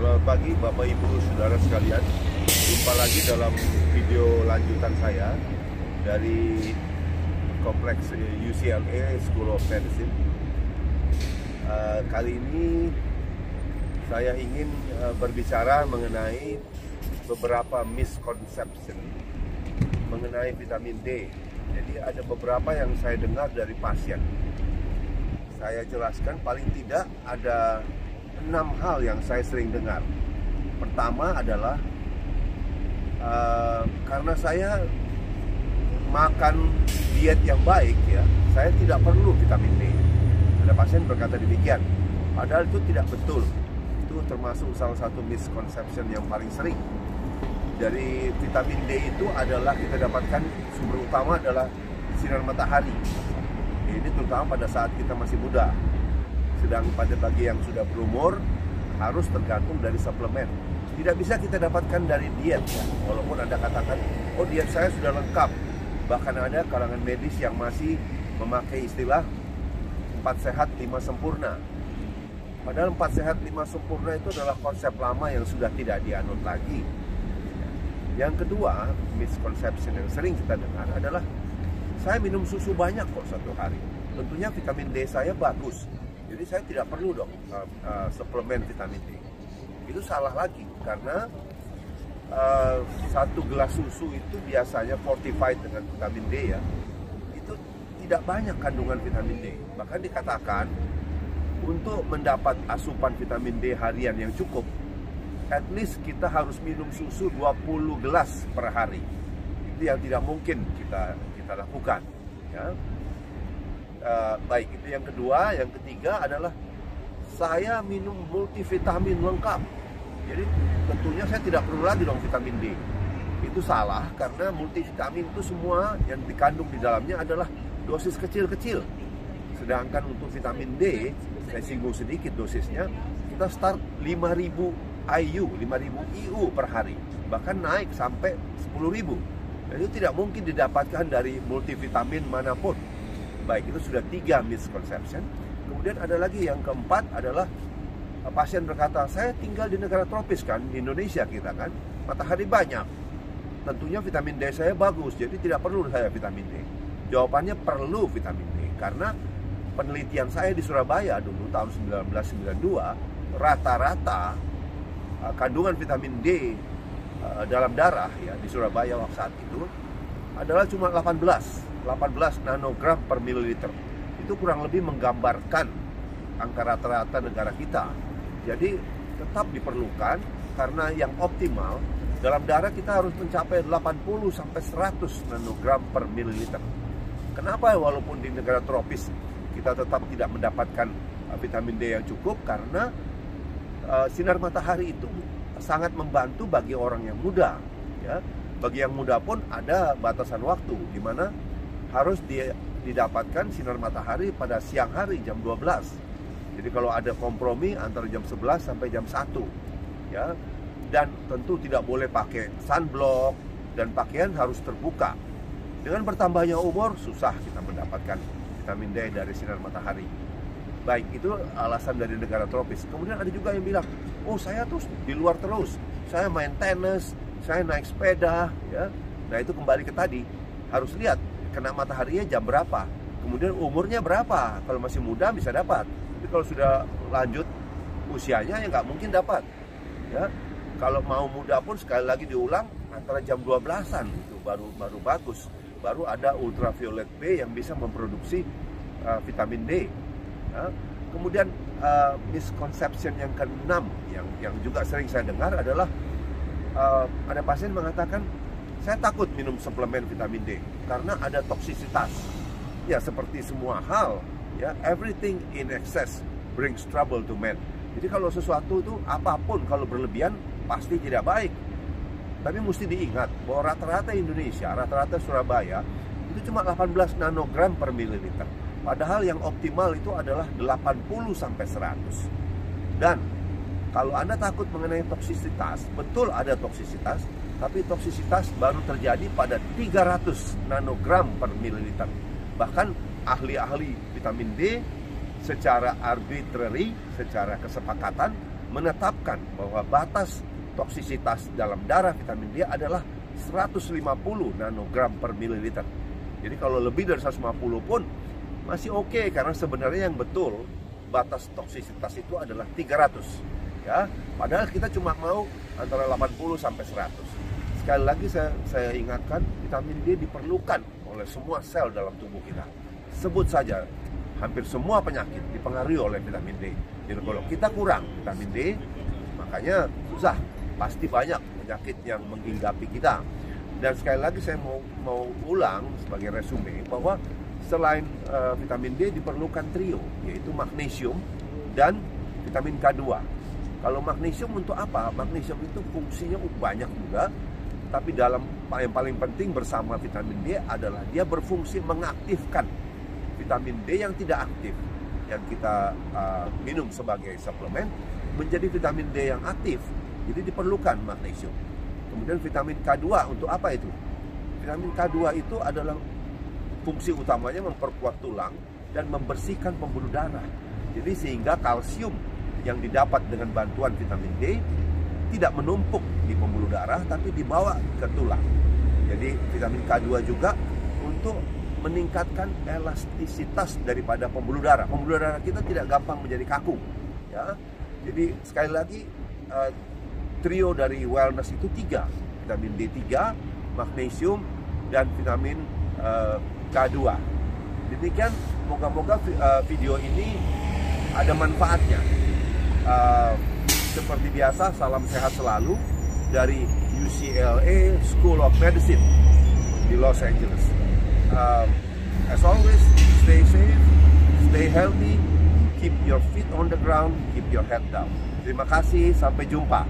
Selamat pagi Bapak Ibu Saudara sekalian. Jumpa lagi dalam video lanjutan saya dari kompleks UCLA School of Medicine. Kali ini saya ingin berbicara mengenai beberapa misconception mengenai vitamin D. Jadi ada beberapa yang saya dengar dari pasien. Saya jelaskan paling tidak ada 6 hal yang saya sering dengar. Pertama adalah karena saya makan diet yang baik ya, saya tidak perlu vitamin D. Ada pasien berkata demikian. Padahal itu tidak betul. Itu termasuk salah satu misconception yang paling sering. Dari vitamin D itu adalah kita dapatkan sumber utama adalah sinar matahari. Ini terutama pada saat kita masih muda. Sedang pada bagi yang sudah berumur harus tergantung dari suplemen. Tidak bisa kita dapatkan dari diet ya. Walaupun Anda katakan, oh diet saya sudah lengkap. Bahkan ada kalangan medis yang masih memakai istilah 4 sehat 5 sempurna. Padahal 4 sehat 5 sempurna itu adalah konsep lama yang sudah tidak dianut lagi. Yang kedua, misconception yang sering kita dengar adalah saya minum susu banyak kok satu hari. Tentunya vitamin D saya bagus. Jadi saya tidak perlu dong suplemen vitamin D. Itu salah lagi karena satu gelas susu itu biasanya fortified dengan vitamin D ya. Itu tidak banyak kandungan vitamin D. Bahkan dikatakan untuk mendapat asupan vitamin D harian yang cukup, at least kita harus minum susu 20 gelas per hari. Itu yang tidak mungkin kita lakukan ya. Baik, itu yang kedua. Yang ketiga adalah saya minum multivitamin lengkap. Jadi tentunya saya tidak perlu lagi dong vitamin D. Itu salah karena multivitamin itu semua yang dikandung di dalamnya adalah dosis kecil-kecil. Sedangkan untuk vitamin D, saya singgung sedikit dosisnya, kita start 5.000 IU, 5.000 IU per hari. Bahkan naik sampai 10.000. Dan itu tidak mungkin didapatkan dari multivitamin manapun. Baik, itu sudah 3 misconception. Kemudian ada lagi yang keempat adalah pasien berkata, saya tinggal di negara tropis kan, di Indonesia kita kan, matahari banyak. Tentunya vitamin D saya bagus, jadi tidak perlu saya vitamin D. Jawabannya perlu vitamin D, karena penelitian saya di Surabaya dulu tahun 1992, rata-rata kandungan vitamin D dalam darah ya di Surabaya waktu saat itu adalah cuma 18 nanogram per mililiter. Itu kurang lebih menggambarkan angka rata-rata negara kita. Jadi tetap diperlukan karena yang optimal dalam darah kita harus mencapai 80 sampai 100 nanogram per mililiter. Kenapa walaupun di negara tropis kita tetap tidak mendapatkan vitamin D yang cukup? Karena sinar matahari itu sangat membantu bagi orang yang muda ya. Bagi yang muda pun ada batasan waktu di mana harus didapatkan sinar matahari pada siang hari jam 12. Jadi kalau ada kompromi antara jam 11 sampai jam 1 ya. Dan tentu tidak boleh pakai sunblock dan pakaian harus terbuka. Dengan bertambahnya umur susah kita mendapatkan vitamin D dari sinar matahari. Baik, itu alasan dari negara tropis. Kemudian ada juga yang bilang, oh saya terus di luar terus, saya main tenis, saya naik sepeda ya. Nah itu kembali ke tadi, harus lihat kena mataharinya jam berapa, kemudian umurnya berapa. Kalau masih muda bisa dapat, tapi kalau sudah lanjut usianya ya nggak mungkin dapat ya. Kalau mau muda pun sekali lagi diulang antara jam 12-an itu baru bagus, baru ada ultraviolet B yang bisa memproduksi vitamin D ya. Kemudian misconception yang ke-6 yang juga sering saya dengar adalah ada pasien mengatakan, saya takut minum suplemen vitamin D karena ada toksisitas. Ya seperti semua hal ya, everything in excess brings trouble to man. Jadi kalau sesuatu itu apapun kalau berlebihan pasti tidak baik. Tapi mesti diingat bahwa rata-rata Indonesia, rata-rata Surabaya itu cuma 18 nanogram per mililiter. Padahal yang optimal itu adalah 80 sampai 100. Dan kalau Anda takut mengenai toksisitas, betul ada toksisitas, tapi toksisitas baru terjadi pada 300 nanogram per mililiter. Bahkan ahli-ahli vitamin D secara arbitrary, secara kesepakatan menetapkan bahwa batas toksisitas dalam darah vitamin D adalah 150 nanogram per mililiter. Jadi kalau lebih dari 150 pun masih oke, karena sebenarnya yang betul batas toksisitas itu adalah 300 ya. Padahal kita cuma mau antara 80 sampai 100. Sekali lagi saya ingatkan, vitamin D diperlukan oleh semua sel dalam tubuh kita. Sebut saja hampir semua penyakit dipengaruhi oleh vitamin D. Jadi kalau kita kurang vitamin D, makanya susah, pasti banyak penyakit yang menghinggapi kita. Dan sekali lagi saya mau ulang sebagai resume bahwa selain vitamin D diperlukan trio, yaitu magnesium dan vitamin K2. Kalau magnesium untuk apa? Magnesium itu fungsinya banyak juga, tapi yang paling penting bersama vitamin D adalah dia berfungsi mengaktifkan vitamin D yang tidak aktif, yang kita minum sebagai suplemen, menjadi vitamin D yang aktif. Jadi diperlukan magnesium. Kemudian vitamin K2 untuk apa itu? Vitamin K2 itu adalah fungsi utamanya memperkuat tulang dan membersihkan pembuluh darah. Jadi sehingga kalsium yang didapat dengan bantuan vitamin D tidak menumpuk di pembuluh darah, tapi dibawa ke tulang. Jadi vitamin K2 juga untuk meningkatkan elastisitas daripada pembuluh darah. Pembuluh darah kita tidak gampang menjadi kaku, ya. Jadi sekali lagi trio dari wellness itu 3, vitamin D3, magnesium, dan vitamin K2. Demikian, moga-moga video ini ada manfaatnya. Seperti biasa, salam sehat selalu dari UCLA School of Medicine di Los Angeles. As always, stay safe, stay healthy, keep your feet on the ground, keep your head down. Terima kasih, sampai jumpa.